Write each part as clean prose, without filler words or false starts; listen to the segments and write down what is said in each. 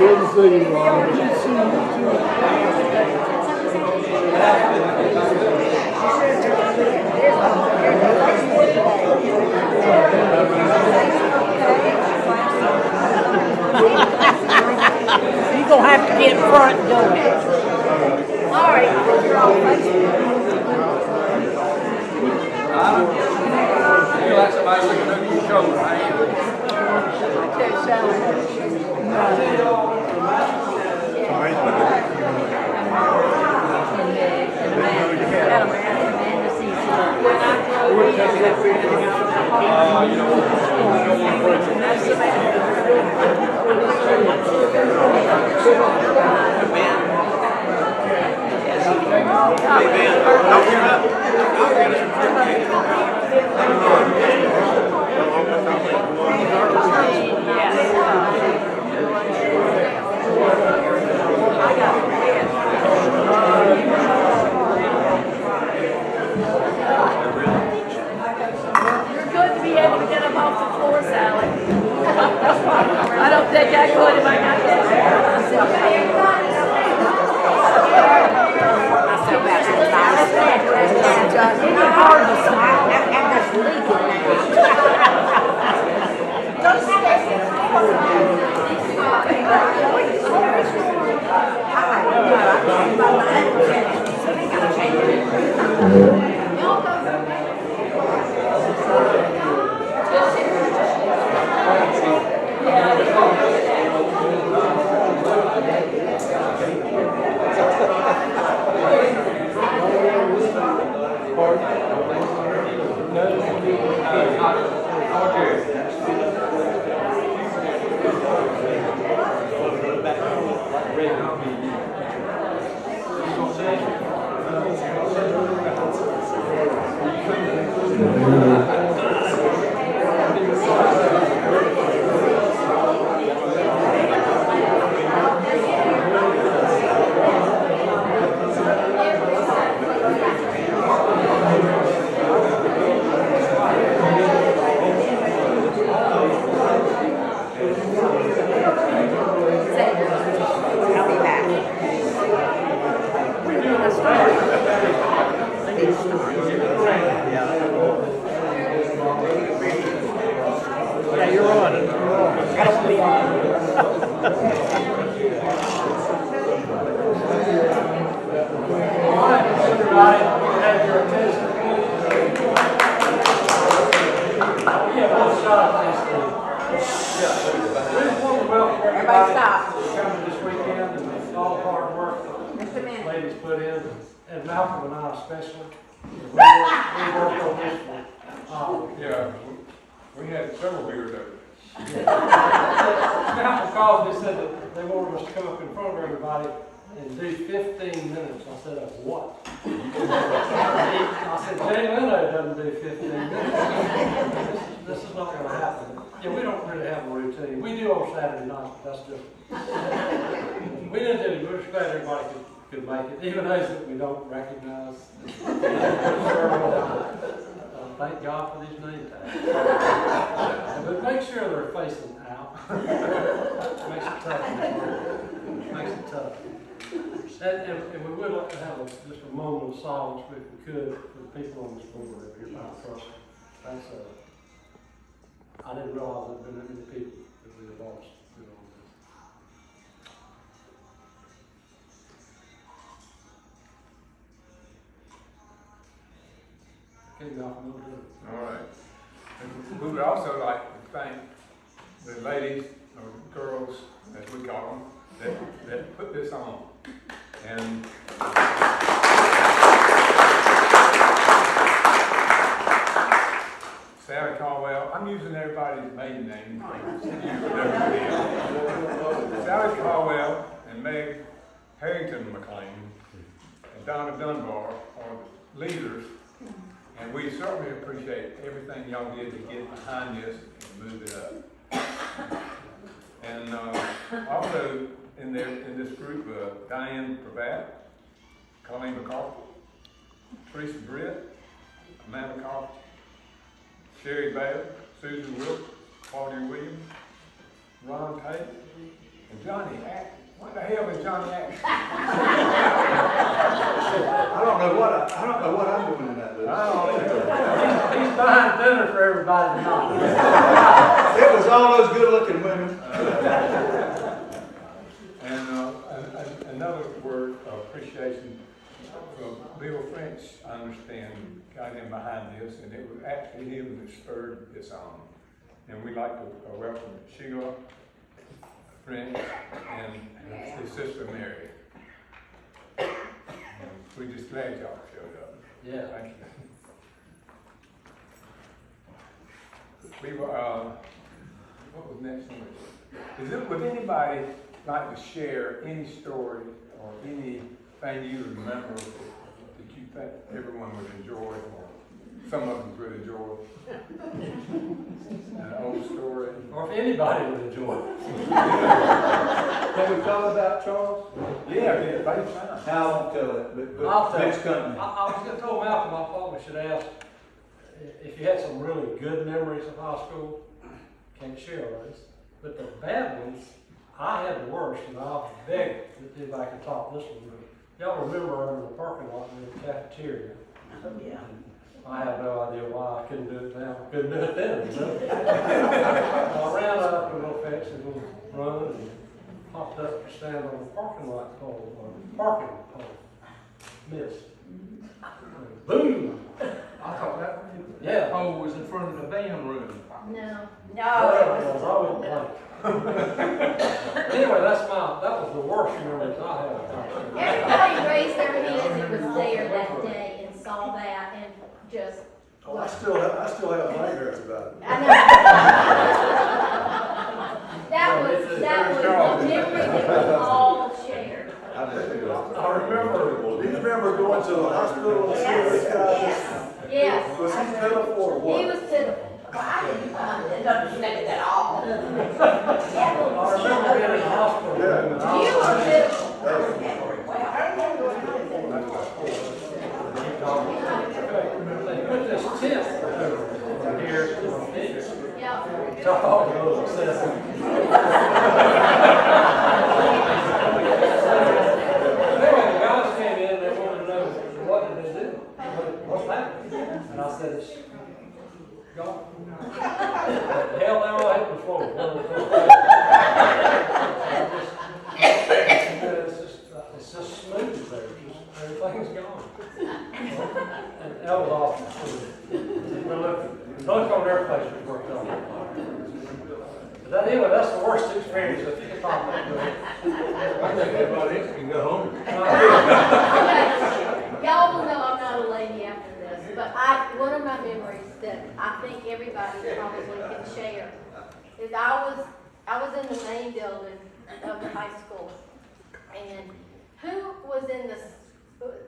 Good to see you, Ron. You're going to have to get front door. All right, you're all right. I feel like somebody looking over your shoulder. I am. You know, I don't think I could if I got that. It's hard to smile and just leaking Yeah, you're on. I don't want to be on. All right, everybody, have your attention. Yeah, one shot this thing. Yeah. We just want to welcome everybody stop. coming this weekend and all the hard work Just a minute. ladies put in, and Malcolm and I especially. We worked on this one. yeah, we had several beers over Malcolm called and said that they wanted us to come up in front of everybody and do 15 minutes. I said, of what? I said, Jay Leno doesn't do 15 minutes. This is not going to happen. Yeah, we don't really have a routine. We do on Saturday nights, but that's different. We didn't do it. We're just glad everybody could make it, even those that we don't recognize. Thank God for these name tags. But make sure they're facing out. Makes it tough. Makes it tough. And we would like to have just a moment of silence, if we could, for the people on this board up here. That's I didn't realize there'd been that many people that we have lost. All right. And we would also like to thank the ladies, or girls, as we call them, that put this on. And Sally Caldwell, I'm using everybody's maiden name. Sally Caldwell and Meg Harrington McLean and Donna Dunbar are leaders, and we certainly appreciate everything y'all did to get behind this and move it up. And also in this group, Diane Pravat, Colleen McCarthy, Teresa Britt, Amanda McCarthy, Sherry Bailey, Susan Wilson, Claudia Williams, Ron Tate, and Johnny Atkins. What the hell is Johnny Atkins? I don't know what I'm doing in that business. He's buying dinner for everybody tonight. It was all those good-looking women. And another word of appreciation from Bill French, I understand, got him behind this, and it was actually him that spurred this on. And we'd like to welcome Sheila French and his sister Mary. And we're just glad y'all showed up. Yeah. Thank you. We were, what was next one? Would anybody like to share any story or anything you remember that you think everyone would enjoy, or some of them would enjoy? An old story? Or if anybody would enjoy it. Can we talk about Charles? Yeah, thanks, fine. I won't tell it, I'll but tell next you. company. I was going to tell Malcolm, I thought we should ask if you had some really good memories of high school. Can't share those. But the bad ones, I had the worst, and I'll beg that if I can top this one. Y'all remember in the parking lot in the cafeteria? Yeah. I have no idea why I couldn't do it now. I couldn't do it then. I ran up a little fence and was running and popped up to stand on the parking lot pole, or parking pole. Missed. Boom! I thought that Yeah. pole was in front of the band room. No. Well, No. I wouldn't play. Anyway, that was the worst memories I had. Everybody raised their hands and was there that day and saw that and just. Oh, I still have nightmares about it. I know. That was a memory that was all shared. I remember going to the hospital and seeing this guy. Yes. Was he pitiful or what? He was pitiful. I didn't understand it at all. I remember being in the hospital. Yeah. You were pitiful. They put this tent over here to my feet. Yeah. Dog was obsessed. Anyway, the guys came in, they wanted to know what did they do? What's happening? And I said, it's gone. Hell now, I hit the floor. It's just smooth there. Everything's gone. And that was awful. The look on their face was worked out. Anyway, that's the worst experience. If you can talk that way. I think everybody else can go home. Y'all will know I'm not a lady after this, but one of my memories that I think everybody probably can share is I was in the main building of the high school, and who was in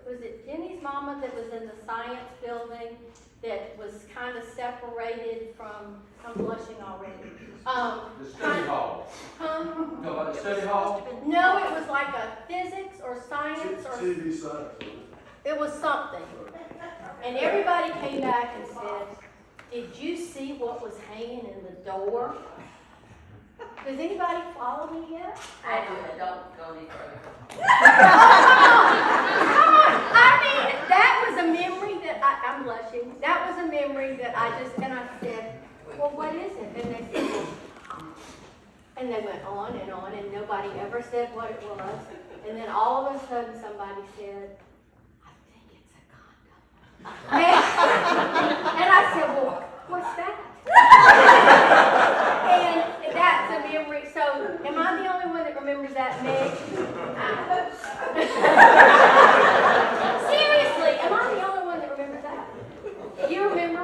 was it Jenny's mama that was in the science building that was kind of separated from, I'm blushing already. The study hall. No, about the study hall? No, it was like a physics or science or TV science. it was something. And everybody came back and said, did you see what was hanging in the door? Does anybody follow me yet? I do, but don't go any further. Come on. I mean, that was a memory that I'm blushing. That was a memory that I said, well, what is it? And they said, and they went on, and nobody ever said what it was. And then all of a sudden somebody said, I think it's a condom. And I said, well, what's that? And that's a memory. So, am I the only one that remembers that, Meg? Seriously, am I the only one that remembers that? You remember?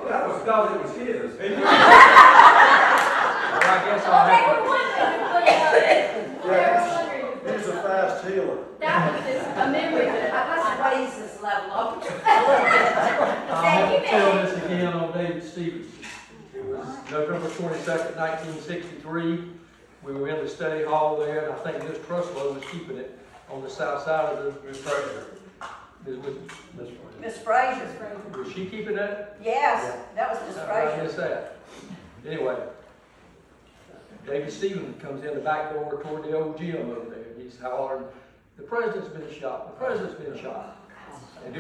That was because it was his. Well, I guess Oh, I'll they have were wondering to put it up. They were wondering. He's a fast healer. That was just a memory that I Let's raise this level up. 22nd, 1963. We were in the study hall there, and I think Miss Truslow was keeping it on the south side of the. Miss Fraser. Miss Fraser. Was she keeping that? Yes, that was Miss I Fraser. missed that. Anyway, David Stevens comes in the back door toward the old gym over there. He's hollering, "The president's been shot. The president's been shot." And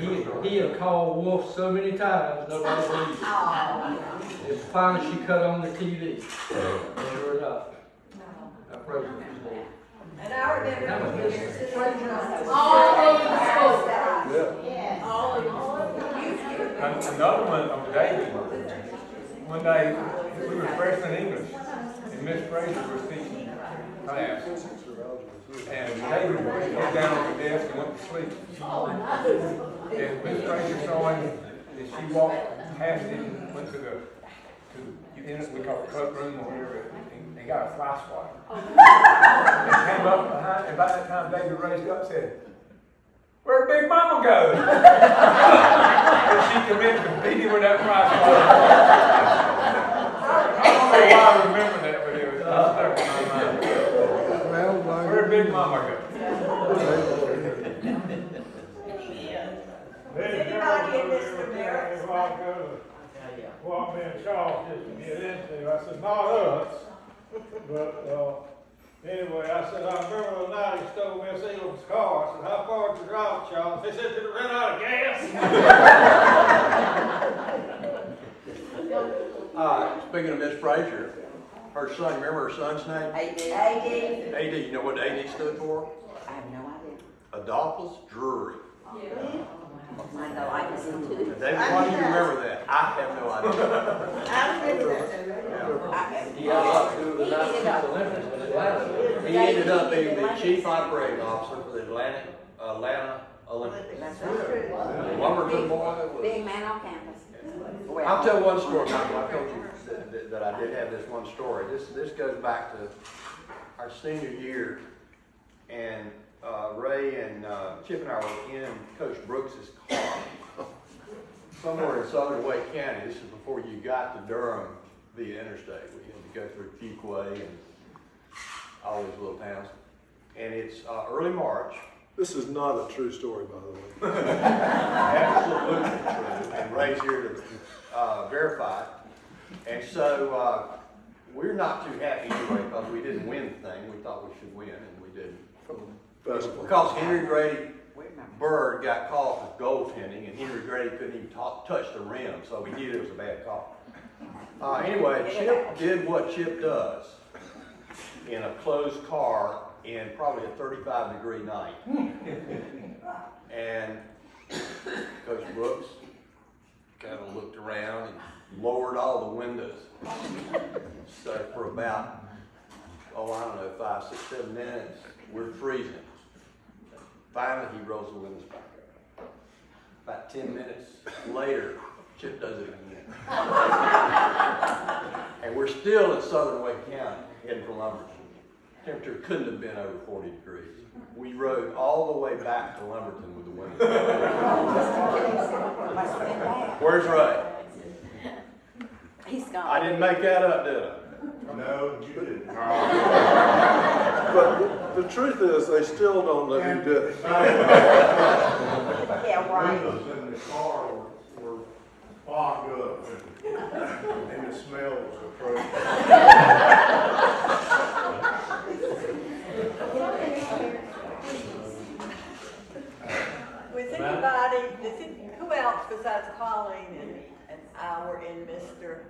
he had called Wolf so many times, nobody believed it. And finally, she cut on the TV. Sure enough, our president was dead. And I remember That was when Miss Mr. Fraser. All over the school. Yeah. All over the school. And another one of David, one day, we were freshman English, and Miss Fraser was teaching class. And David went down on the desk and went to sleep. And Miss Fraser saw him, and she walked past him, went to the, we call it cloakroom or whatever, and got a fly swatter. And came up behind, and by that time David raised up and said, "Where'd Big Mama go?" And she commenced to beat him with that fly swatter. I don't know why I remember that, but it was stuck in my mind. Where'd Big Mama go? Anybody in Mr. Merritt's? What me and Charles just to get into, I said, not us, but, anyway, I said, I remember the night he stole Miss Elam's car. I said, how far did you drive it, Charles? He said, did it run out of gas? Speaking of Miss Fraser, her son, remember her son's name? AD. AD, you know what AD stood for? I have no idea. Adolphus Drury. I know, I can see too. David, why do you remember that? I have no idea. I remember that. He had a lot to do with the 96 Olympics in Atlanta. He ended up being the chief operating officer for the Atlanta Olympics. That's right. Lumberton boy was. Big man on campus. I'll tell one story, Michael. I told you that I did have this one story. This goes back to our senior year, and Ray and Chip and I were in Coach Brooks's car somewhere in southern Wake County. This is before you got to Durham via interstate. We had to go through Fuquay and all these little towns. And it's early March. This is not a true story, by the way. Absolutely true. And Ray's here to verify it. And so we're not too happy anyway because we didn't win the thing. We thought we should win, and we didn't. Because Henry Grady Bird got called for goaltending, and Henry Grady couldn't even touch the rim, so we knew it was a bad call. Anyway, Chip did what Chip does in a closed car in probably a 35-degree night. And Coach Brooks kind of looked around and lowered all the windows. So for about, I don't know, 5, 6, 7 minutes, we're freezing. Finally, he rolls the windows back up. About 10 minutes later, Chip does it again. And we're still in southern Wake County, heading for Lumberton. Temperature couldn't have been over 40 degrees. We rode all the way back to Lumberton with the windows down. Where's Ray? He's gone. I didn't make that up, did I? No, you didn't. But the truth is, they still don't know who did it. Yeah, right. Windows in the car were fogged up and the smell was approaching. Was anybody, who else besides Colleen and I were in Mr.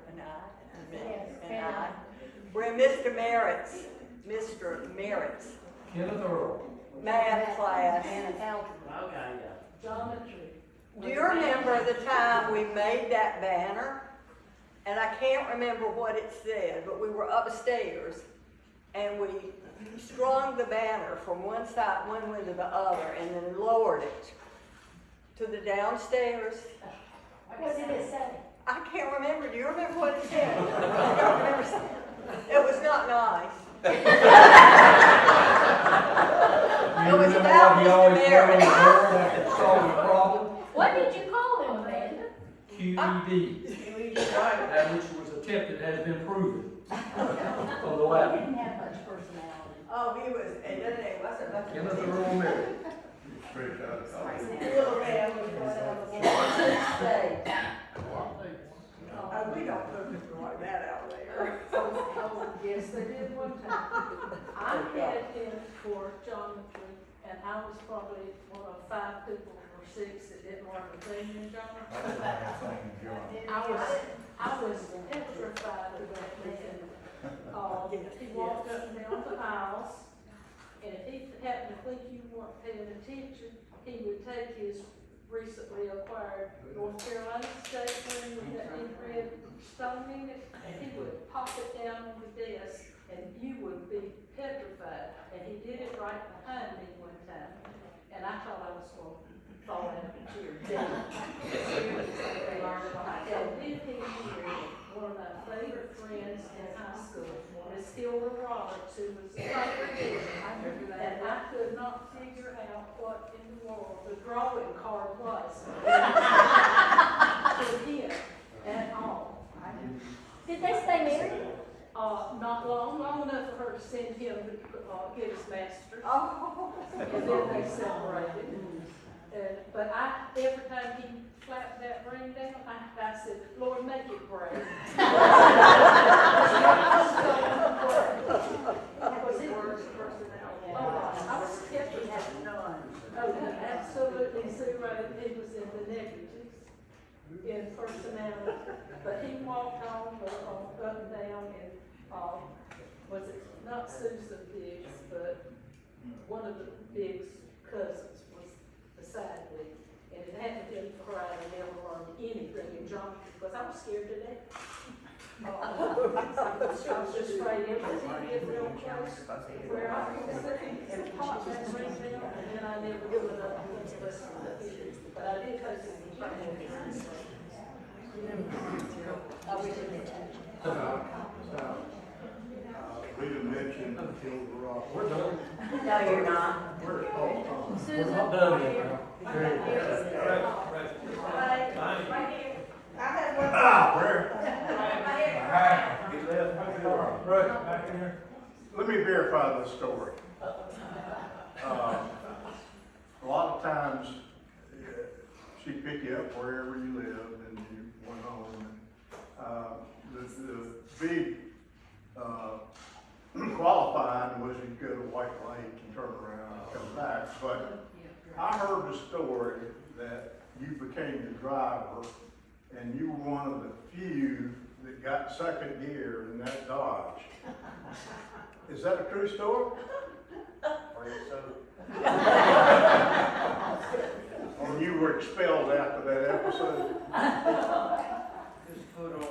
and I? We're in Mr. Merritt's Kenneth Earl. math class. Do you remember the time we made that banner? And I can't remember what it said, but we were upstairs and we strung the banner from one side, one window to the other, and then lowered it to the downstairs. What did it say? I can't remember. Do you remember what it said? I don't remember. It was not nice. You was remember about what he Mr. always Merritt. wrote on the board after solving the problem? What did you call him, Amanda? QED. That which was attempted has been proven. On the left. Didn't have much personality. Oh, he was, it wasn't much. Give us a room there. Straight out of college. Little man was going out on stage. We don't put people like that out there. Oh, yes, they did one time. I had him for geometry, and I was probably one of 5 people or 6 that didn't learn a thing in geometry. I was petrified of that man. He walked up and down the aisles, and if he happened to think you weren't paying attention, he would take his recently acquired North Carolina State ring with that ink red stone in it, and he would pop it down on the desk, and you would be petrified. And he did it right behind me one time, and I thought I was going to fall out of the chair dead. And then he married one of my favorite friends in high school, Miss Hilda Roberts, who was a favorite, and I could not figure out what in the world the drawing card was. To him at all. Did they stay married? Not long enough for her to send him to get his master's. Oh. And then they separated. But every time he flapped that ring down, I said, Lord, make it break. Was he worst personality? Oh, I was skeptical. He had none. Oh, absolutely zero. He was in the negatives in personality. But he walked on up and down and, was it not Susan Biggs, but one of the Biggs cousins was beside me. And it hadn't been for her, I never learned anything in geometry because I was scared to death. I was just afraid everything would get real close where I was sitting and pop that ring down, and then I never put it up against the rest of the kids. But I did take some geometry. I wish it didn't touch. Rita mentioned Hilda Roberts. We're done. No, you're not. We're all Tom. We're not done yet, now. I had one. Let me verify this story. A lot of times, she'd pick you up wherever you lived and you went home. The big qualifying was you go to White Lake and turn around and come back. But I heard the story that you became the driver and you were one of the few that got second gear in that Dodge. Is that a true story? Or you were expelled after that episode? Just put on,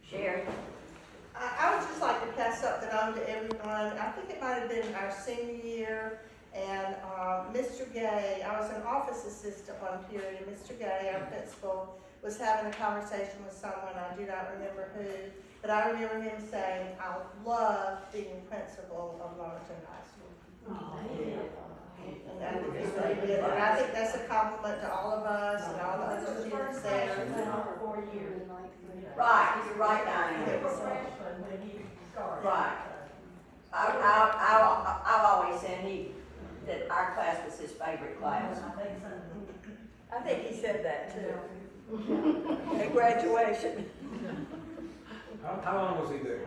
Sherry? I would just like to pass something on to everyone. I think it might have been our senior year, and Mr. Gay, I was an office assistant one period, and Mr. Gay, our principal, was having a conversation with someone, I do not remember who, but I remember him saying, I love being principal of Lumberton High School. And I think it's really good, and I think that's a compliment to all of us and all the other students there. Right, you're right, Diane. Right. I've always said that our class was his favorite class. I think he said that too. At graduation. How long was he there?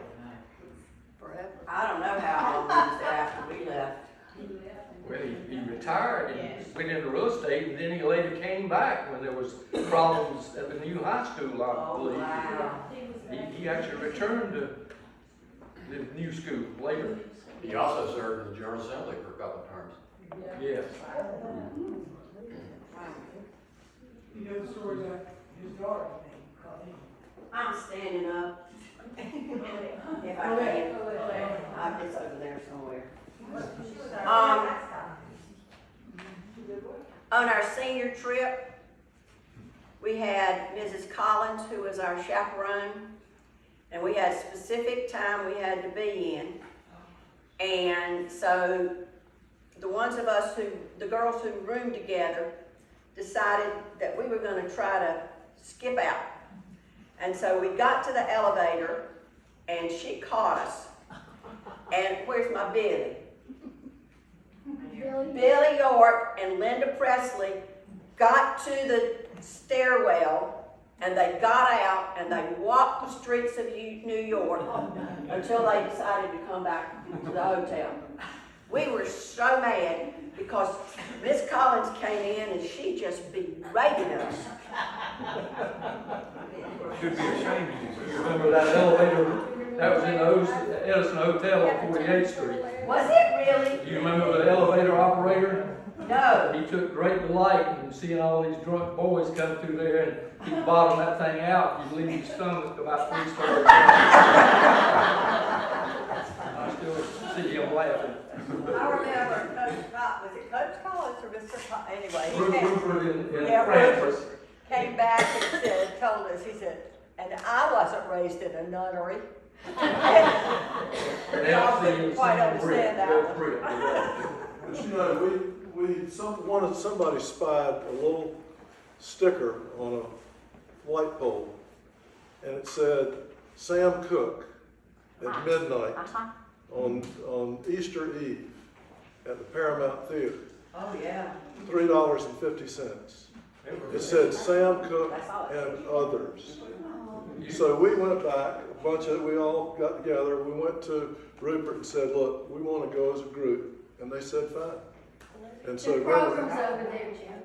Forever. I don't know how long he was there after we left. Well, he retired and went into real estate, and then he later came back when there was problems at the new high school, I believe. Wow. He actually returned to the new school later. He also served in the General Assembly for a couple of terms. Yes. You know the story about his daughter? I'm standing up. If I can. It's over there somewhere. On our senior trip, we had Mrs. Collins, who was our chaperone, and we had a specific time we had to be in. And so the ones of us the girls who roomed together, decided that we were gonna try to skip out. And so we got to the elevator, and she caught us. And where's my Billy? Billy York and Linda Presley got to the stairwell, and they got out, and they walked the streets of New York until they decided to come back to the hotel. We were so mad because Miss Collins came in and she just berated us. Should be ashamed of you. You remember that elevator, that was in the Edison Hotel on 48th Street. Was it really? You remember the elevator operator? No. He took great delight in seeing all these drunk boys come through there, and he'd bottom that thing out, you'd leave your stomach about 3 stories. I still see him laughing. I remember was it Coach Collins or Mr. Collins? Anyway, he Rupert in yeah, Francis. Rupert came back and told us, he said, and I wasn't raised in a nunnery. Y'all couldn't quite understand that one. But you know, somebody spied a little sticker on a light pole, and it said Sam Cooke at midnight on Easter Eve at the Paramount Theater. Oh, yeah. $3.50. It said Sam Cooke and others. So we went back, we all got together, we went to Rupert and said, look, we want to go as a group. And they said, fine. And so The program's over there, Jim.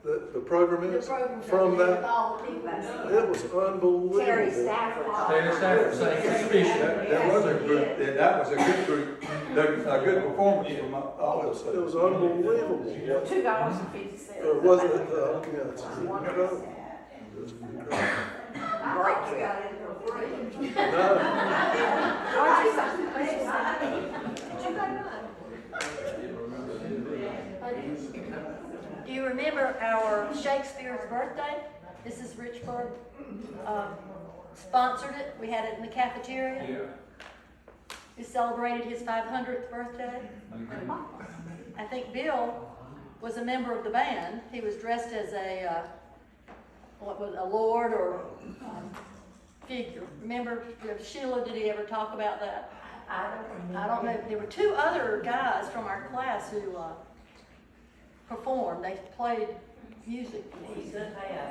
the program The is, program's from over there with that, all the people. it was unbelievable. Terry Stafford. Terry Stafford saying suspicion. That was a group, that was a good group, a good performance from all of us. It was unbelievable. $2.50. Or wasn't it, yeah, it's incredible. It was incredible. Great trip. No, Aren't you something? Do you remember our Shakespeare's birthday? Mrs. Richburg sponsored it. We had it in the cafeteria. Yeah. We celebrated his 500th birthday. I think Bill was a member of the band. He was dressed as a lord or figure. Remember, Sheila, did he ever talk about that? I don't know. There were 2 other guys from our class who performed. They played music.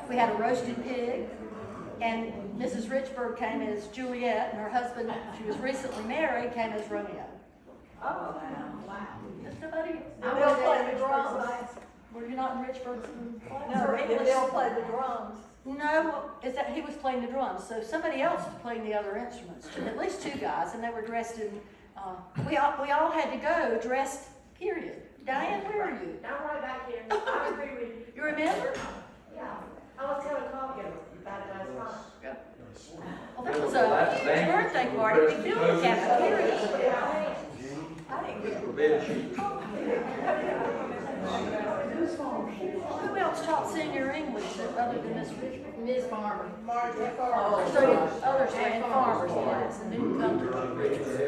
We had a roasted pig, and Mrs. Richburg came as Juliet, and her husband, she was recently married, came as Romeo. Oh, wow. Does nobody? Bill played the drums. Were you not in Richburg's class? No, Or English? Bill played the drums. No, is that he was playing the drums? So somebody else was playing the other instruments. At least 2 guys, and they were dressed in. We all had to go dressed. Period. Diane, where are you? I'm right back here. I agree with you. You remember? Yeah. I was telling Carl about it last night. Well, that was a huge birthday party. We filled the cafeteria. I didn't get Who else taught senior English other than Miss Richmond? Ms. Farmer. Marjorie Farmer. So others ran farmers class and didn't come to Richmond.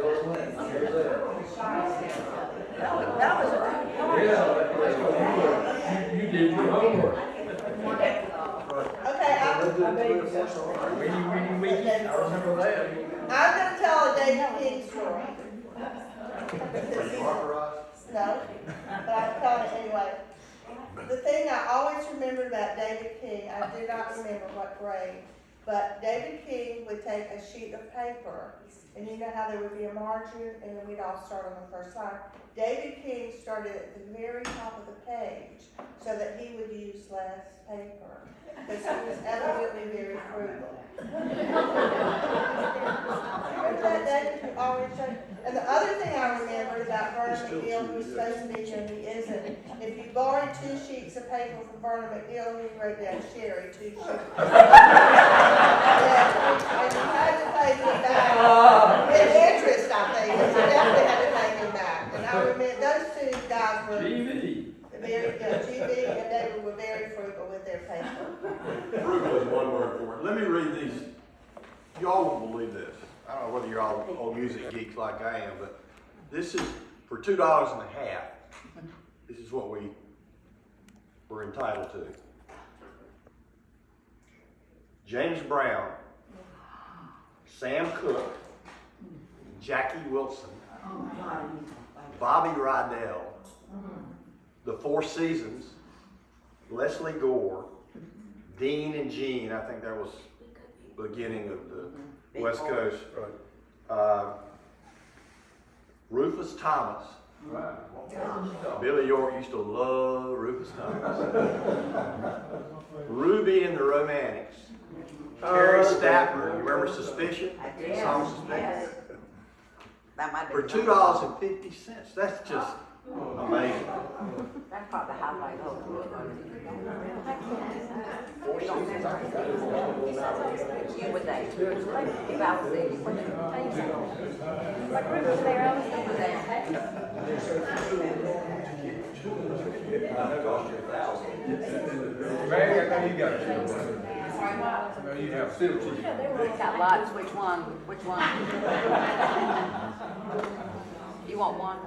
That was a good party. Yeah, you did your homework. Okay, I remember that. I'm gonna tell a David King story. No, but I'm telling it anyway. The thing I always remembered about David King, I do not remember what grade, but David King would take a sheet of paper, and you know how there would be a margin, and then we'd all start on the first line. David King started at the very top of the page so that he would use less paper, because he was evidently very frugal. Remember that, David? Always showed. And the other thing I remembered about Vernon McGill, who was supposed to be here and he isn't, if you borrowed 2 sheets of paper from Vernon McGill, he wrote down Sherry 2 sheets. And you had to pay him back. In interest, I think, but you definitely had to pay him back. And I remember those 2 guys were very good. GB and David were very frugal with their paper. Frugal is one word for it. Let me read these. Y'all won't believe this. I don't know whether you're all music geeks like I am, but this is for $2.50. this is what we were entitled to. James Brown, Sam Cooke, Jackie Wilson, Bobby Rydell, the Four Seasons, Leslie Gore, Dean and Jean, I think that was the beginning of the West Coast. Rufus Thomas. Billy York used to love Rufus Thomas. Ruby and the Romantics. Terry Stafford, you remember Suspicion? I did. Song Suspicion? Yes. That might For be. $2.50. That's just amazing. That's probably the highlight of it. You would they? If I was there, you wouldn't. Like Rick was there, I was there. Mary, I know you got it. No, you have still cheese. Got lots, which one? Which one? You want one?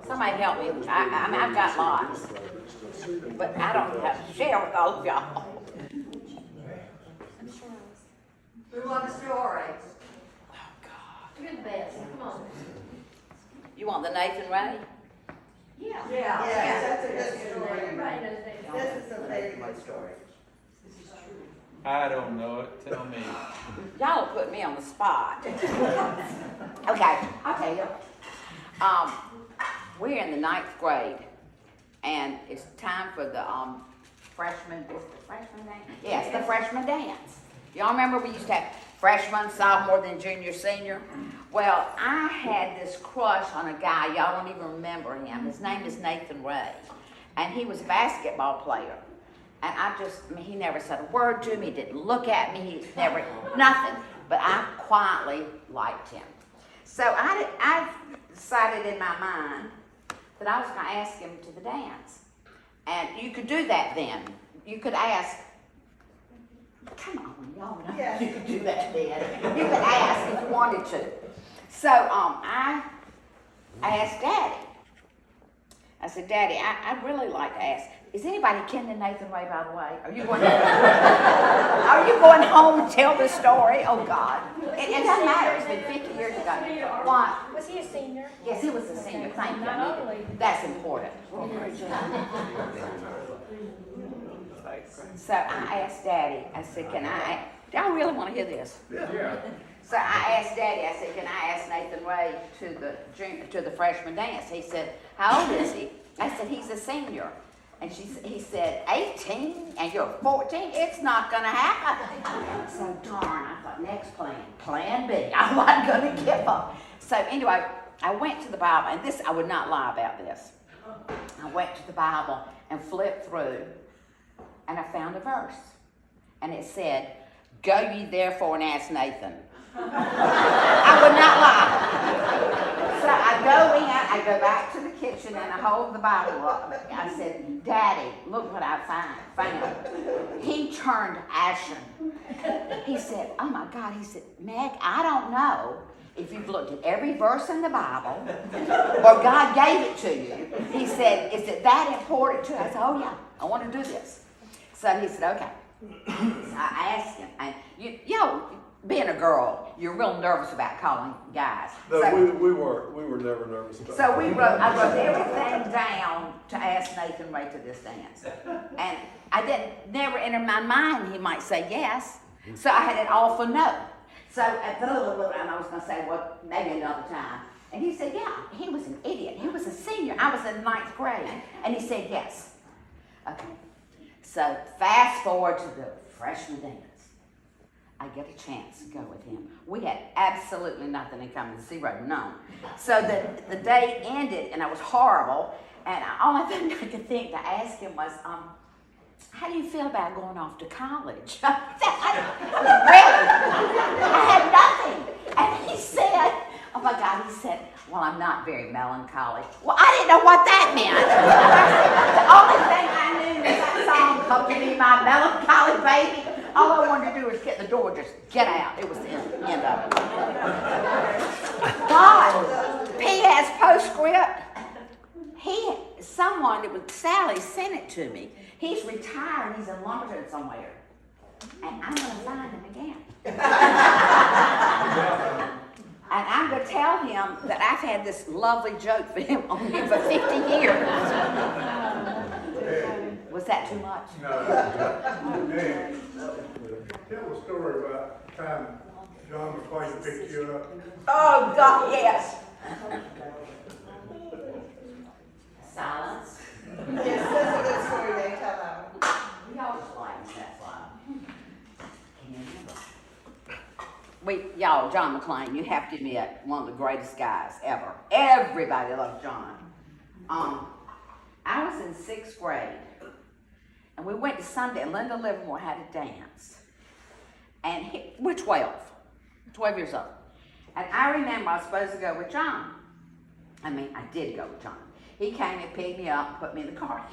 Somebody help me. I mean, I've got lots, but I don't have to share with all of y'all. Who wants a story? You're the best, come on. You want the Nathan Ray? Yeah. Yes, that's a good story. Everybody knows that. This is a very good story. I don't know it. Tell me. Y'all put me on the spot. Okay, I'll tell you. We're in the 9th grade, and it's time for the freshman dance? Yes, the freshman dance. Y'all remember we used to have freshman, sophomore, then junior, senior? Well, I had this crush on a guy, y'all don't even remember him. His name is Nathan Ray, and he was a basketball player. And he never said a word to me, he didn't look at me, he never, nothing. But I quietly liked him. So I decided in my mind that I was going to ask him to the dance. And you could do that then. You could ask, come on, y'all know you could do that then. You could ask if you wanted to. So I asked Daddy. I said, Daddy, I'd really like to ask, is anybody kin to Nathan Ray, by the way? Are you going home to tell this story? Oh, God. It doesn't matter. It's been 50 years ago. What? Was he a senior? Yes, he was a senior. Thank you. Not only. That's important. So I asked Daddy, I said, do y'all really want to hear this? Yeah. So I asked Daddy, I said, can I ask Nathan Ray to the freshman dance? He said, how old is he? I said, he's a senior. And he said, 18 and you're 14? It's not going to happen. So darn, I thought, next plan B. I wasn't going to give up. So anyway, I went to the Bible, and this, I would not lie about this. I went to the Bible and flipped through, and I found a verse. And it said, go ye therefore and ask Nathan. I would not lie. So I go back to the kitchen and I hold the Bible up. I said, Daddy, look what I found. He turned ashen. He said, oh my God, he said, Meg, I don't know if you've looked at every verse in the Bible or God gave it to you. He said, is it that important to you? I said, oh yeah, I want to do this. So he said, okay. So I asked him, and you know, being a girl, you're real nervous about calling guys. No, so, we weren't. We were never nervous about it. So I wrote everything down to ask Nathan Ray to this dance. And never entered my mind he might say yes. So I had an awful no. So and I was going to say, well, maybe another time. And he said, yeah, he was an idiot. He was a senior. I was in 9th grade. And he said yes. Okay. So fast forward to the freshman dance. I get a chance to go with him. We had absolutely nothing in common, zero, none. So the day ended, and I was horrible. And the only thing I could think to ask him was, how do you feel about going off to college? Really? I had nothing. And he said, oh my God, he said, well, I'm not very melancholy. Well, I didn't know what that meant. The only thing I knew was that song, Come to Me, My Melancholy Baby. All I wanted to do was get the door, just get out. It was the end of it. God, P.S. Sally sent it to me. He's retired, he's in Lumberton somewhere. And I'm gonna find him again. And I'm gonna tell him that I've had this lovely joke for him on him for 50 years. Was that too much? No. Hey, tell a story about the time John McClain picked you up. Oh, God, yes. Silence. Yes, that's a good story, they tell that one. Y'all just like me, that's why. Y'all, John McClain, you have to admit, one of the greatest guys ever. Everybody loves John. I was in 6th grade, and we went to Sunday, and Linda Livermore had a dance. And we're 12 years old. And I remember I was supposed to go with John. I did go with John. He came and picked me up and put me in the car.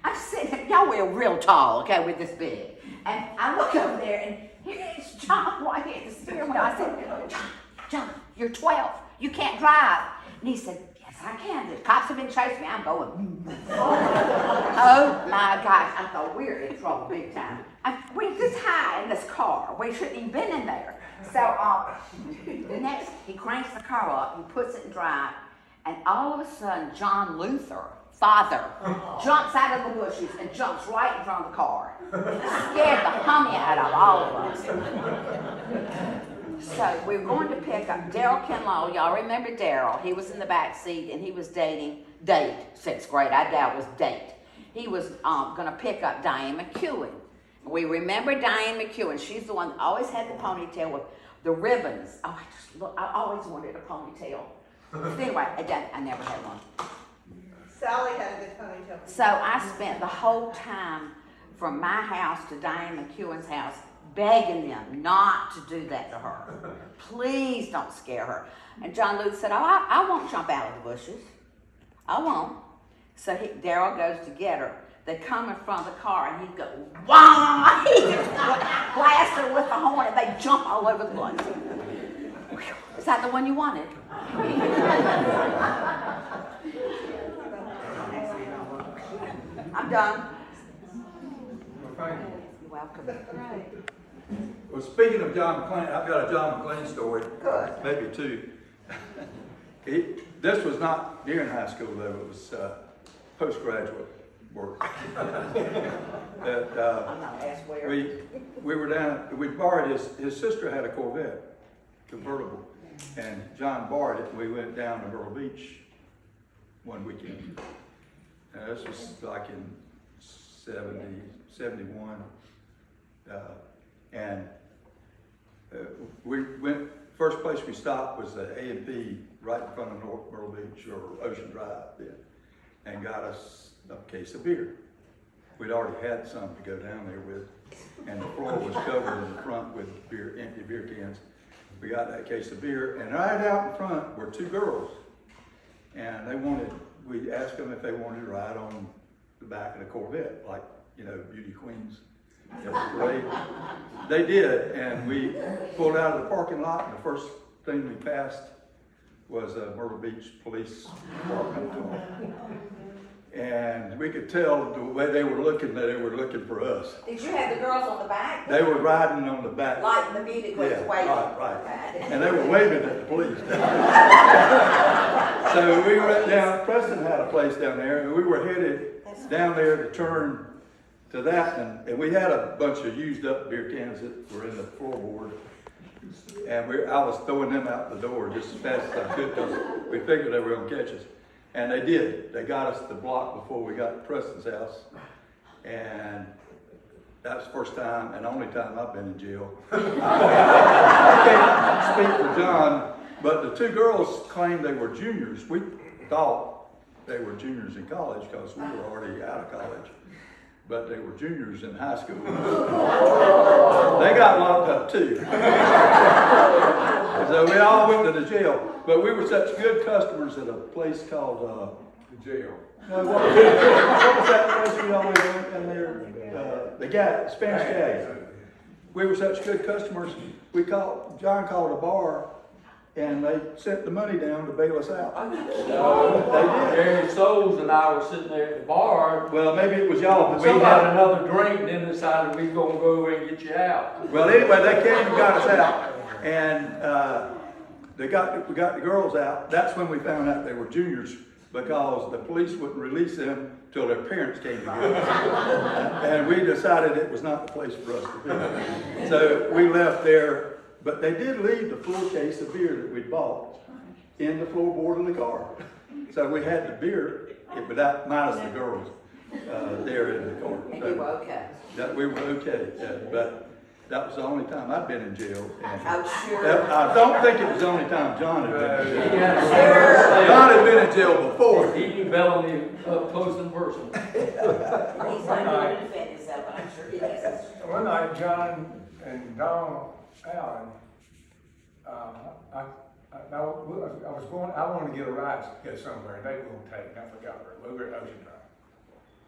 I'm sitting, y'all were real tall, okay, with this big. And I look over there, and here's John right here at the steering wheel. I said, John, you're 12. You can't drive. And he said, yes, I can. The cops have been chasing me. I'm going. Oh, my gosh. I thought, we're in trouble big time. We're this high in this car. We shouldn't even been in there. So the next, he cranks the car up. He puts it in drive. And all of a sudden, John Luther, father, jumps out of the bushes and jumps right in front of the car. Scared the hummy out of all of us. So we were going to pick up Daryl Kinlaw. Y'all remember Daryl? He was in the back seat and he was date, 6th grade. I doubt it was date. He was going to pick up Diane McEwen. We remember Diane McEwen. She's the one that always had the ponytail with the ribbons. Oh, I always wanted a ponytail. But anyway, I never had one. Sally had a good ponytail. So I spent the whole time from my house to Diane McEwen's house begging them not to do that to her. Please don't scare her. And John Luke said, I won't jump out of the bushes. I won't. So Daryl goes to get her. They come in front of the car and he goes, wah! He just blasts her with the horn and they jump all over the place. Is that the one you wanted? I'm done. Well, thank you. You're welcome. Well, speaking of John McClain, I've got a John McClain story. Good. Maybe two. This was not during high school though, it was postgraduate work. We were down, we borrowed his sister had a Corvette, convertible, and John borrowed it, and we went down to Myrtle Beach one weekend. This was like in 71. We went, first place we stopped was the A&P right in front of North Myrtle Beach or Ocean Drive then, and got us a case of beer. We'd already had some to go down there with, and the floor was covered in the front with empty beer cans. We got that case of beer, and right out in front were two girls, and we asked them if they wanted to ride on the back of the Corvette, like, beauty queens. They did, and we pulled out of the parking lot, and the first thing we passed was a Myrtle Beach Police Department car. And we could tell the way they were looking that they were looking for us. Did you have the girls on the back? They were riding on the back. Like the beauty queens waving. Right. And they were waving at the police. So we went down, Preston had a place down there, and we were headed down there to turn to that, and we had a bunch of used up beer cans that were in the floorboard. And I was throwing them out the door just as fast as I could because we figured they were going to catch us. And they did. They got us the block before we got to Preston's house. And that was the first time and only time I've been in jail. I can't speak for John, but the two girls claimed they were juniors. We thought they were juniors in college because we were already out of college. But they were juniors in high school. They got locked up too. So we all went to the jail. But we were such good customers at a place called the jail. No, what was that place we always went in there? The Spanish Gag. We were such good customers. John called a bar and they sent the money down to bail us out. No, Gary Souls and I were sitting there at the bar. Well, maybe it was y'all, but We had somebody, another drink and then decided we were gonna go over and get you out. well, anyway, they came and got us out, and, we got the girls out. That's when we found out they were juniors, because the police wouldn't release them till their parents came to get them. And we decided it was not the place for us to be. So we left there, but they did leave the full case of beer that we'd bought in the floorboard of the car. So we had the beer, without, minus the girls, there in the car. And you were okay. That we were okay, yeah, but that was the only time I'd been in jail. And I'm sure. I don't think it was the only time John had been in jail. Yeah. John had been in jail before. He knew Bellamy up close and personal. He's not going to defend himself, but I'm sure he is. One night, John and Don Allen, I wanted to get a ride to go somewhere, and they wouldn't take, I forgot where, we were at Ocean Drive.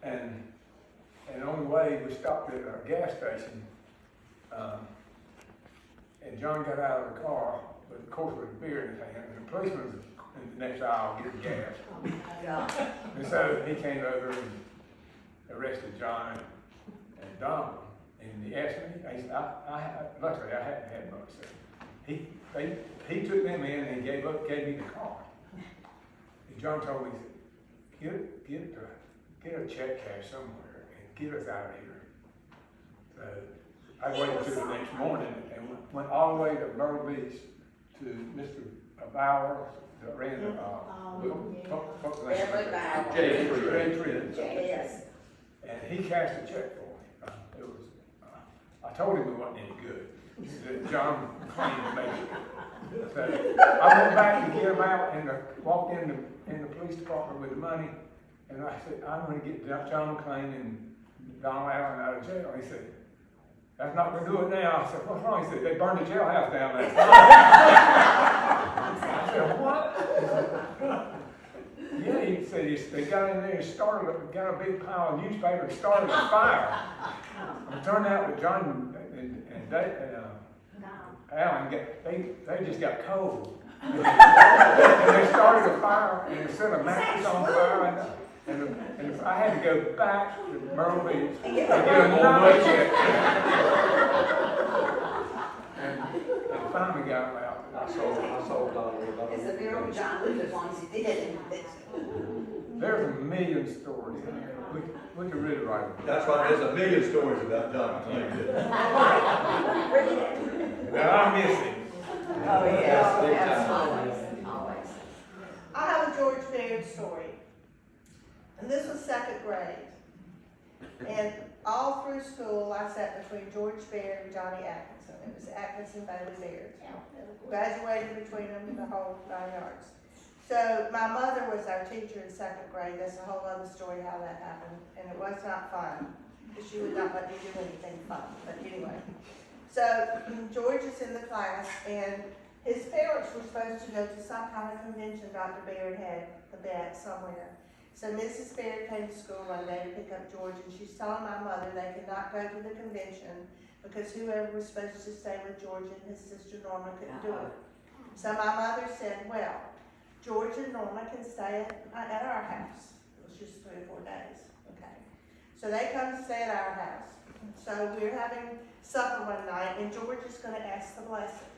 And on the way, we stopped at a gas station, and John got out of the car, but of course with a beer in his hand, and the policeman was in the next aisle getting gas. And so he came over and arrested John and Don, and he asked me, luckily I hadn't had much, so he took them in and gave me the car. And John told me, he said, get a check cash somewhere and get us out of here. So I waited till the next morning and went all the way to Myrtle Beach to Mr. Bauer, that ran the, Beverly Bauer. Yes. And he cashed a check for me. It was, I told him we wasn't any good. That John claimed to make it. So I went back to get him out and walked in the police department with the money. And I said, I'm going to get John McClain and Donald Allen out of jail. He said, that's not going to do it now. I said, what's wrong? He said, they burned the jailhouse down last night. I said, what? Yeah, he said, they got in there and got a big pile of newspaper and started a fire. It turned out that John and Alan, they just got cold. And they started a fire and they set a mattress on fire. And I had to go back to Myrtle Beach and get another check. And finally got them out. I sold Donald. It's a miracle John lived as long as he did. There's a million stories. We could really write them. That's right, there's a million stories about John McClain. Now I miss him. Oh, yeah. Always. I have a George Baird story. And this was second grade. And all through school, I sat between George Baird and Johnny Atkinson. It was Atkinson, Bailey, Baird. Graduated between them the whole 9 yards. So my mother was our teacher in second grade. That's a whole other story how that happened. And it was not fun, because she would not let me do anything fun. But anyway. So George is in the class, and his parents were supposed to go to some kind of convention Dr. Baird had the bet somewhere. So Mrs. Baird came to school one day to pick up George, and she's telling my mother they could not go to the convention because whoever was supposed to stay with George and his sister Norma couldn't do it. So my mother said, well, George and Norma can stay at our house. It was just 3 or 4 days. Okay. So they come to stay at our house. So we're having supper one night, and George is going to ask the blessing.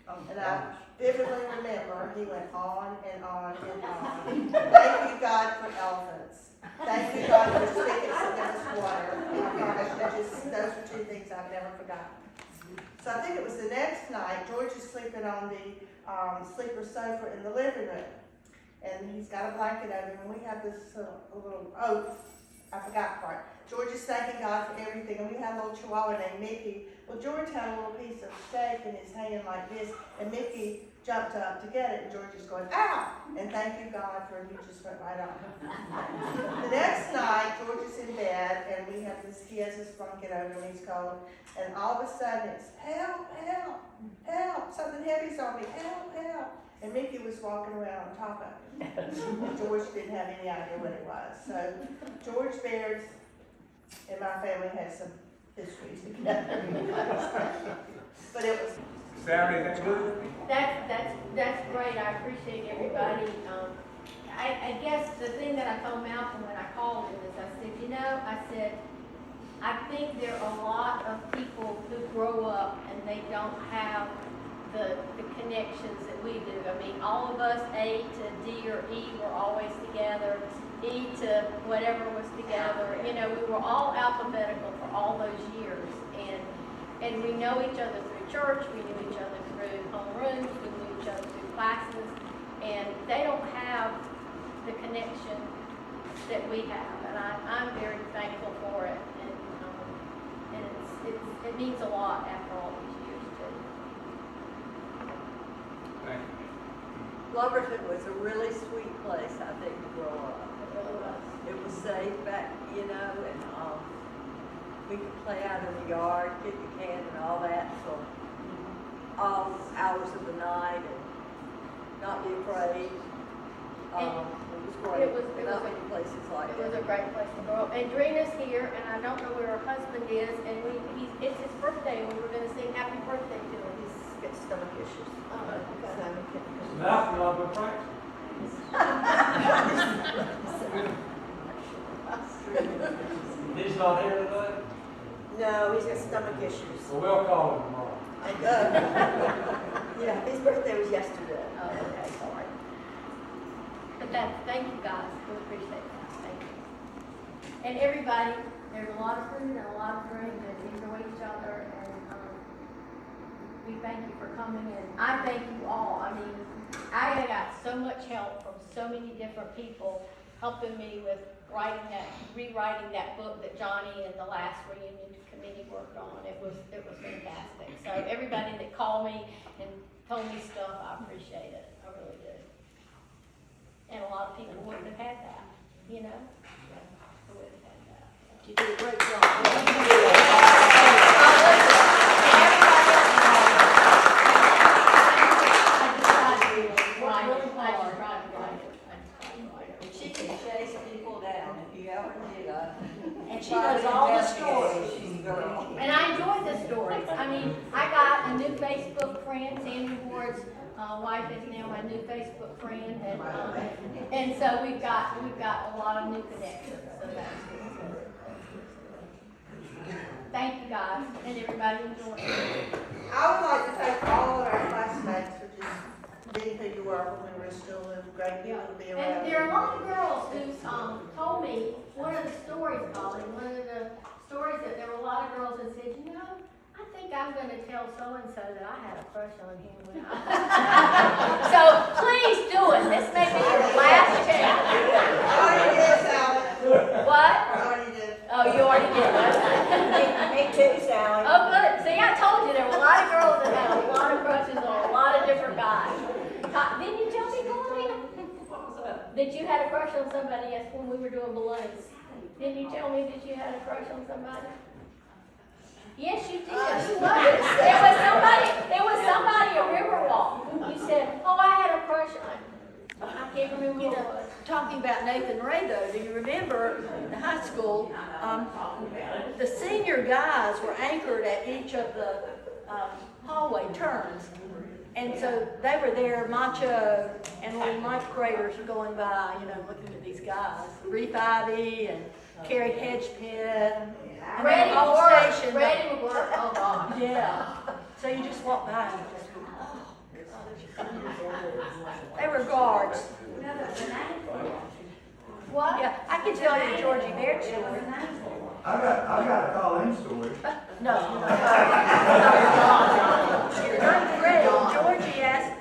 And I vividly remember he went on and on and on. Thank you, God, for elephants. Thank you, God, for spigots that give us water. Oh gosh, those are 2 things I've never forgotten. So I think it was the next night, George is sleeping on the sleeper sofa in the living room. And he's got a blanket over him, and we have this little, I forgot part. George is thanking God for everything, and we had a little chihuahua named Mickey. Well, George had a little piece of steak in his hand like this, and Mickey jumped up to get it, and George is going, ow! And thank you, God, for he just went right on. The next night, George is in bed, and he has this blanket over him, he's cold, and all of a sudden it's, help, help, help, something heavy's on me, help, help. And Mickey was walking around on top of him. And George didn't have any idea what it was. So George Baird and my family had some history together. But it was Saturday, that's good. That's great, I appreciate everybody. I guess the thing that I told Malcolm when I called him is I said, you know, I think there are a lot of people who grow up and they don't have the connections that we do. I mean, all of us, A to D or E, were always together. E to whatever was together. You know, we were all alphabetical for all those years. And we know each other through church, we knew each other through homerooms, we knew each other through classes. And they don't have the connection that we have. And I'm very thankful for it. And it means a lot after all these years too. Thank you. Loverton was a really sweet place, I think, to grow up. It really was. It was safe back, you know, and we could play out in the yard, kick the can and all that till all hours of the night and not be afraid. It was great. It was Not many places like It was that. a great place to grow up. And Drina's here, and I don't know where her husband is, and it's his birthday, and we were gonna sing happy birthday to him. He's got stomach issues. Oh, okay. Malcolm, I've been practicing. He's not here today? No, he's got stomach issues. Well, we'll call him tomorrow. Yeah, his birthday was yesterday. Oh, okay, sorry. But thank you guys, we appreciate that, thank you. And everybody, there's a lot of food and a lot of drink, and enjoy each other, and we thank you for coming, and I thank you all. I mean, I got so much help from so many different people helping me with rewriting that book that Johnny and the last reunion committee worked on. It was fantastic. So everybody that called me and told me stuff, I appreciate it. I really do. And a lot of people wouldn't have had that, you know? They wouldn't have had that. You did a great job. She can chase people down if you ever need her. And she knows all the stories. She's a girl. And I enjoyed the stories. I mean, I got a new Facebook friend. Sandy Ward's wife is now my new Facebook friend, and so we've got a lot of new connections. So that's good. Thank you guys, and everybody enjoy it. I would like to thank all of our classmates for just being who you were when we were in school and great people to be around. And there are a lot of girls who told me one of the stories, Holly, one of the stories that there were a lot of girls that said, you know, I think I'm going to tell so-and-so that I had a crush on him when I... So please do it. This may be your last chance. I already did, Sally. What? I already did. Oh, you already did. Me too, Sally. Oh, good. See, I told you there were a lot of girls that had a lot of crushes on a lot of different guys. Didn't you tell me, Columbia, that you had a crush on somebody else when we were doing balloons? Didn't you tell me that you had a crush on somebody? Yes, you did. Who was it? There was somebody at Riverwalk. You said, oh, I had a crush on. I can't remember who it was. Talking about Nathan Ray though, do you remember in high school, the senior guys were anchored at each of the hallway turns. And so they were there, Macho and little ninth graders were going by, you know, looking at these guys. Reef Ivy and Carrie Hedgepit. And Freddie all McGuirk. stationed. Freddie McGuirk. Oh, gosh. Yeah. So you just walk by and just, they were guards. What? Yeah, I can tell you Georgie Baird story. I got a Colleen story. No. In ninth grade, Georgie asked,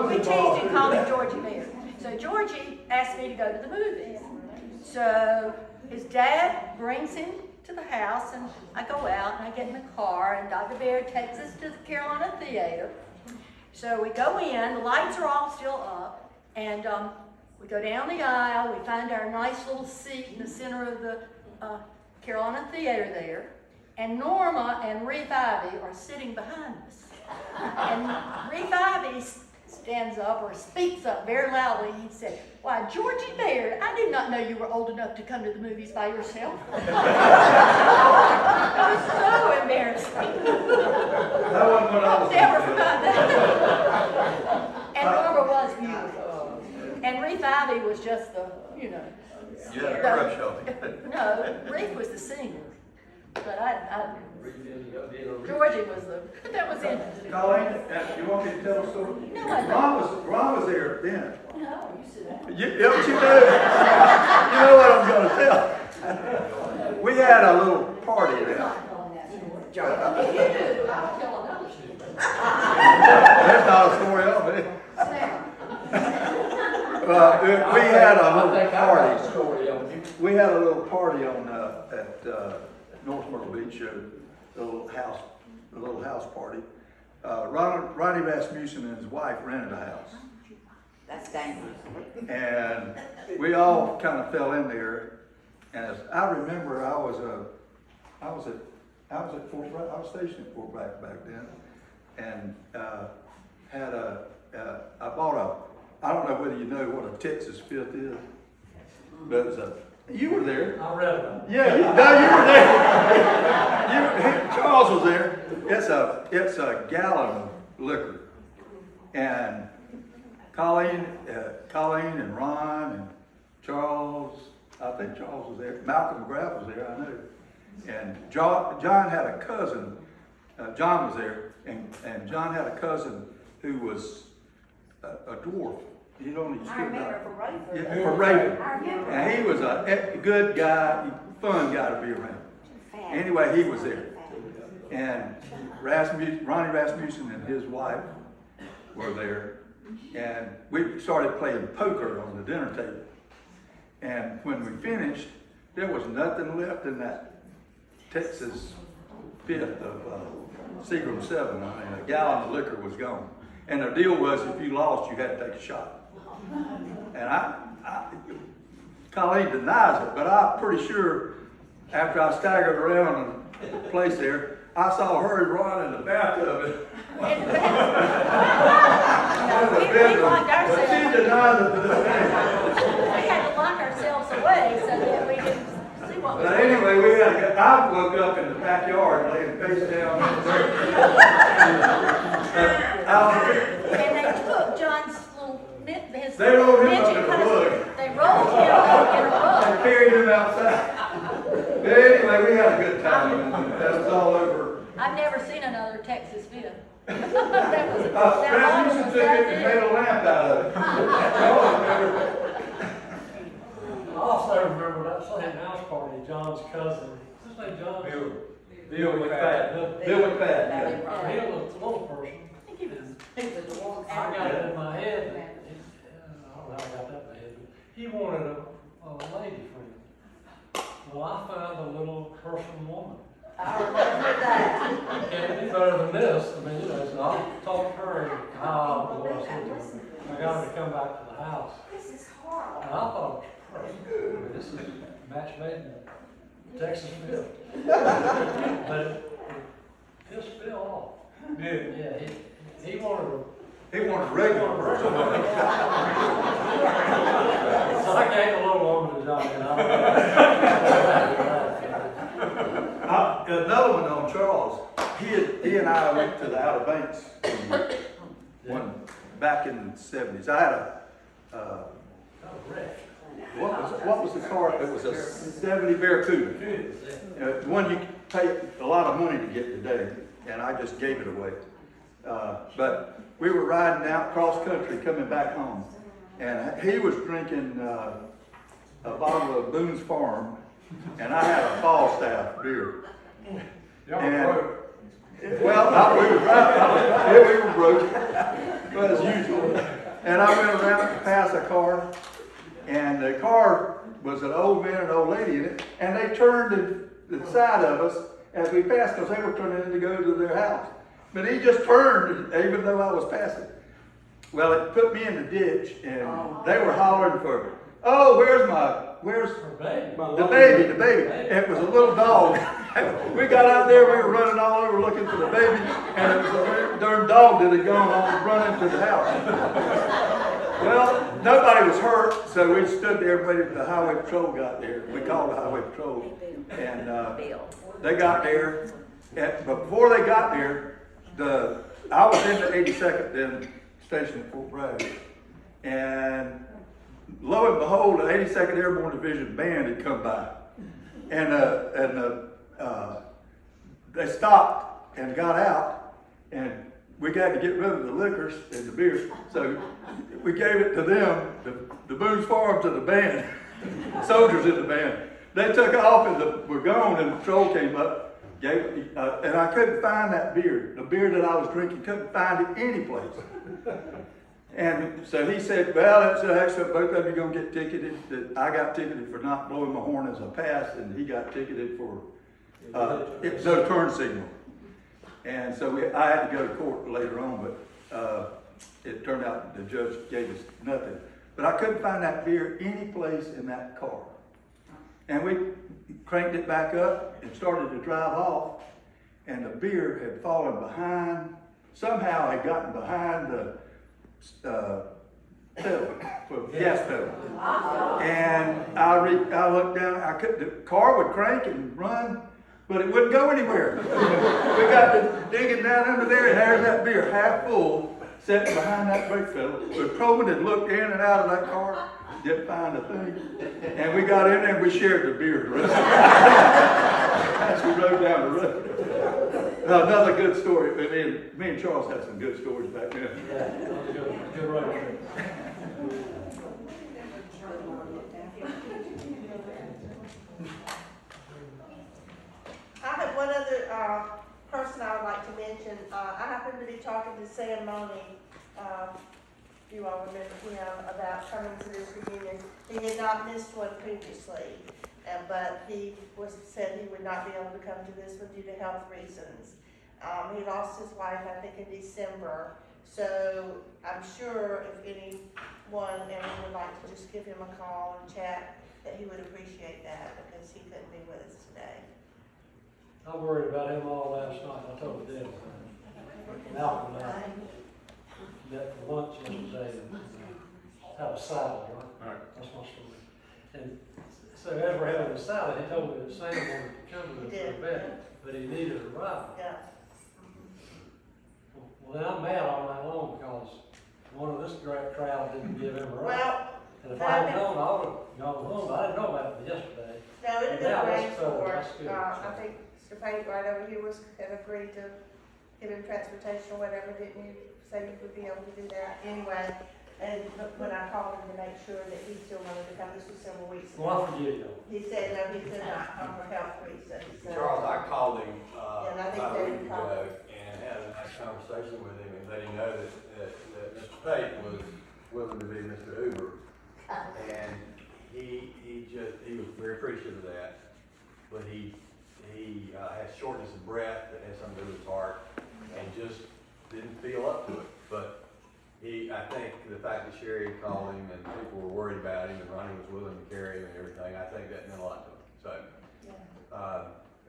we teased and called him Georgie Baird. So Georgie asked me to go to the movies. So his dad brings him to the house, and I go out and I get in the car, and Dr. Baird takes us to the Carolina Theater. So we go in, the lights are all still up, and we go down the aisle, we find our nice little seat in the center of the Carolina Theater there, and Norma and Reef Ivy are sitting behind us. And Reef Ivy stands up or speaks up very loudly. He said, "Why, Georgie Baird, I did not know you were old enough to come to the movies by yourself." It was so embarrassing. That wasn't what I I'll was never thinking. forgot that. And was beautiful. And Reef Ivy was just the, you know. Yeah, crush on it. No, Reef was the singer. But Georgie was that was interesting. Colleen, you want me to tell a story? No, I don't. Ron was there then. No, you sit down. Yeah, but you know, you know what I'm gonna tell. We had a little party there. If you do, I'll tell another story. That's not a story of it. We had a little party. We had a little party on at North Myrtle Beach, a little house party. Ronnie Rasmussen and his wife rented a house. That's dangerous. And we all kind of fell in there. And as I remember, I was at Fort Bragg. I was stationed at Fort Bragg back then, and I bought I don't know whether you know what a Texas Fifth is, but it's you were there. I read about it. Yeah, you were there. Charles was there. It's a gallon of liquor, and Colleen and Ron and Charles. I think Charles was there. Malcolm McGrath was there, I know. And John had a cousin. John was there, and John had a cousin who was a dwarf. You know, he I remember from Rayford. Yeah, from Rayford. I remember. And he was a good guy, fun guy to be around. Anyway, he was there. And Ronnie Rasmussen and his wife were there. And we started playing poker on the dinner table. And when we finished, there was nothing left in that Texas Fifth of Seagram 7. I mean, a gallon of liquor was gone. And the deal was if you lost, you had to take a shot. And Colleen denies it, but I'm pretty sure after I staggered around the place there, I saw her and Ron in the bathtub. In the bathtub. We locked ourselves. But she denies it to this day. We had to lock ourselves away so that we didn't see what was But going on. anyway, I woke up in the backyard laying face down in the dirt. And they took John's little his They rolled him up midget in a cushion. rug. They rolled him up in a I rug. carried him outside. But anyway, we had a good time. That was all over. I've never seen another Texas Fifth. Rasmussen took it and made a lamp out of it. I also remember that same house party, John's cousin. What's his name, John? Bill McFadden. Bill McFadden, yeah. He was a little person. I think he was a dwarf. I got it in my head. I don't know how I got that in my head, but he wanted a lady friend. Well, I found a little person woman. I remember that. Can't be better than this. I mean, so I talked to her and how I was. I got her to come back to the house. This is horrible. And I thought it was perfect. I mean, this is a match made in Texas Fifth. But it pissed Bill off. Yeah, he wanted a regular person. So I gave a little over to Johnny. Another one on Charles. He and I went to the Outer Banks back in the 70s. I had what was the car? It was a 70 Barracuda. The one you pay a lot of money to get today, and I just gave it away. But we were riding out cross country coming back home, and he was drinking a bottle of Boone's Farm, and I had a Falstaff beer. Well, we were broke, but as usual. And I went around past a car, and the car was an old man and an old lady in it, and they turned to the side of us as we passed, because they were turning in to go to their house. But he just turned, even though I was passing. Well, it put me in the ditch, and they were hollering for, oh, where's the baby. It was a little dog. We got out there, we were running all over looking for the baby, and it was a darn dog that had gone on running to the house. Well, nobody was hurt, so we stood there and waited till the highway patrol got there. We called the highway patrol, and they got there. But before they got there, I was in the 82nd then, stationed at Fort Bragg, And lo and behold, the 82nd Airborne Division band had come by. And they stopped and got out, and we got to get rid of the liquors and the beers. So we gave it to them, the Boone's Farm, to the band, soldiers in the band. They took off and were gone, and the patrol came up, and I couldn't find that beer. The beer that I was drinking, couldn't find it any place. And so he said, well, that's actually both of you gonna get ticketed. That I got ticketed for not blowing my horn as I passed, and he got ticketed for no turn signal. And so I had to go to court later on, but it turned out the judge gave us nothing. But I couldn't find that beer any place in that car. And we cranked it back up and started to drive off, and the beer had fallen behind. Somehow it had gotten behind the pedal, gas pedal. And I looked down, the car would crank and run, but it wouldn't go anywhere. We got to digging down under there, and there's that beer half full, sitting behind that brake pedal. The patrolman had looked in and out of that car, didn't find a thing. And we got in there and we shared the beer the rest of the time as we rode down the road. Another good story. Me and Charles had some good stories back then. Yeah, that was a good road trip. I have one other person I would like to mention. I happened to be talking to Sam Money. You all remember him, about coming to this reunion. He had not missed one previously, but he said he would not be able to come to this one due to health reasons. He lost his wife, I think, in December. So I'm sure if anyone ever would like to just give him a call and chat, that he would appreciate that, because he couldn't be with us today. I worried about him all last night. I told Deb. Malcolm and I met for lunch yesterday and had a salad, right? That's my story. And so as we're having the salad, he told me that Sam wanted to come to us for a bit, but he needed a ride. Yeah. Well, then I'm mad all night long because one of this great crowd didn't give him a ride. Well, and if I had known, I would have gone home, but I didn't know about it yesterday. no, it had Now been that's arranged covered. for, That's good. I think Mr. Payne right over here had agreed to give him transportation or whatever, didn't you say you would be able to do that? Anyway, and when I called him to make sure that he still wanted to come, this was several weeks ago. Well, I forget you. He said, no, he could not come for health reasons. So. Charles, I called him, And I think about a they week called ago and had a nice conversation with him and let him know that Mr. Pate was willing to be Mr. Uber. And he was very appreciative of that, but he has shortness of breath that has something to do with his heart and just didn't feel up to it. But I think the fact that Sherry called him and people were worried about him and Ronnie was willing to carry him and everything, I think that meant a lot to him. So,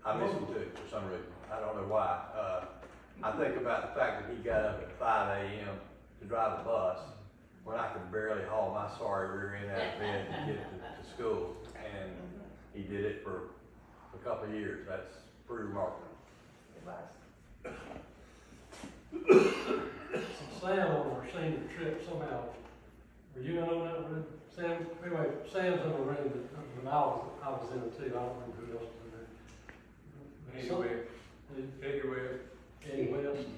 I miss him too for some reason. I don't know why. I think about the fact that he got up at 5 a.m. to drive a bus when I could barely haul my sorry rear end out of bed to get to school. And he did it for a couple of years. That's pretty remarkable. Sam on our senior trip somehow, were you in on that room? Sam, anyway, Sam's in the room, but I was in it too. I don't remember who else was in there. Eddie West. Eddie West.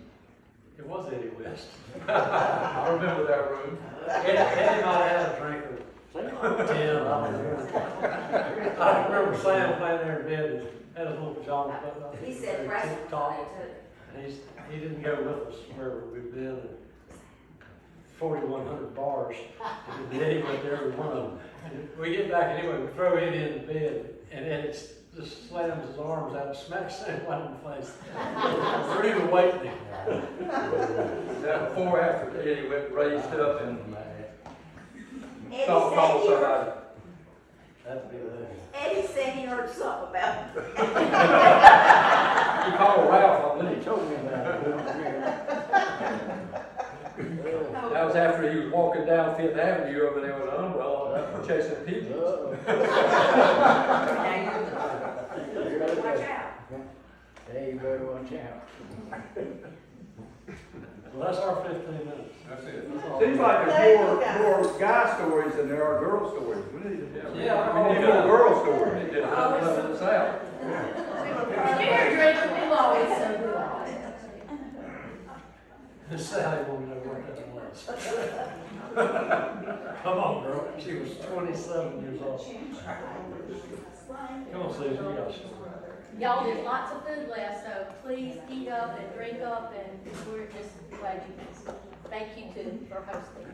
It was Eddie West. I remember that room. Eddie might have had a drink or 10, I don't know. I remember Sam laying there in bed and had his little pajamas buttoned up. He said Tick tock. too. And he didn't go with us wherever we've been. 4,100 bars. And Eddie went there with one of them. And we get back anyway, we throw Eddie in the bed, and Eddie just slams his arms out and smacks Sam right in the face. We're even waiting. That before after Eddie went raised up and Eddie called said somebody. That'd be hilarious. Eddie said he heard something about it. He called Ralph, and then he told me about it. That was after he was walking down Fifth Avenue over there with an umbrella, chasing pigeons. You better Watch out. Hey, you better watch out. Well, that's our 15 minutes. That's it. That's all. Seems like there's more guy stories than there are girl stories. We need more girl stories. They did a in the South. Beer drinking, we've always so good. Miss Sally wanted to know what that was. Come on, girl. She was 27 years old. Come on, Susan, you got a story. Y'all did lots of food last, so please eat up and drink up, and we're just glad you came. Thank you too for hosting.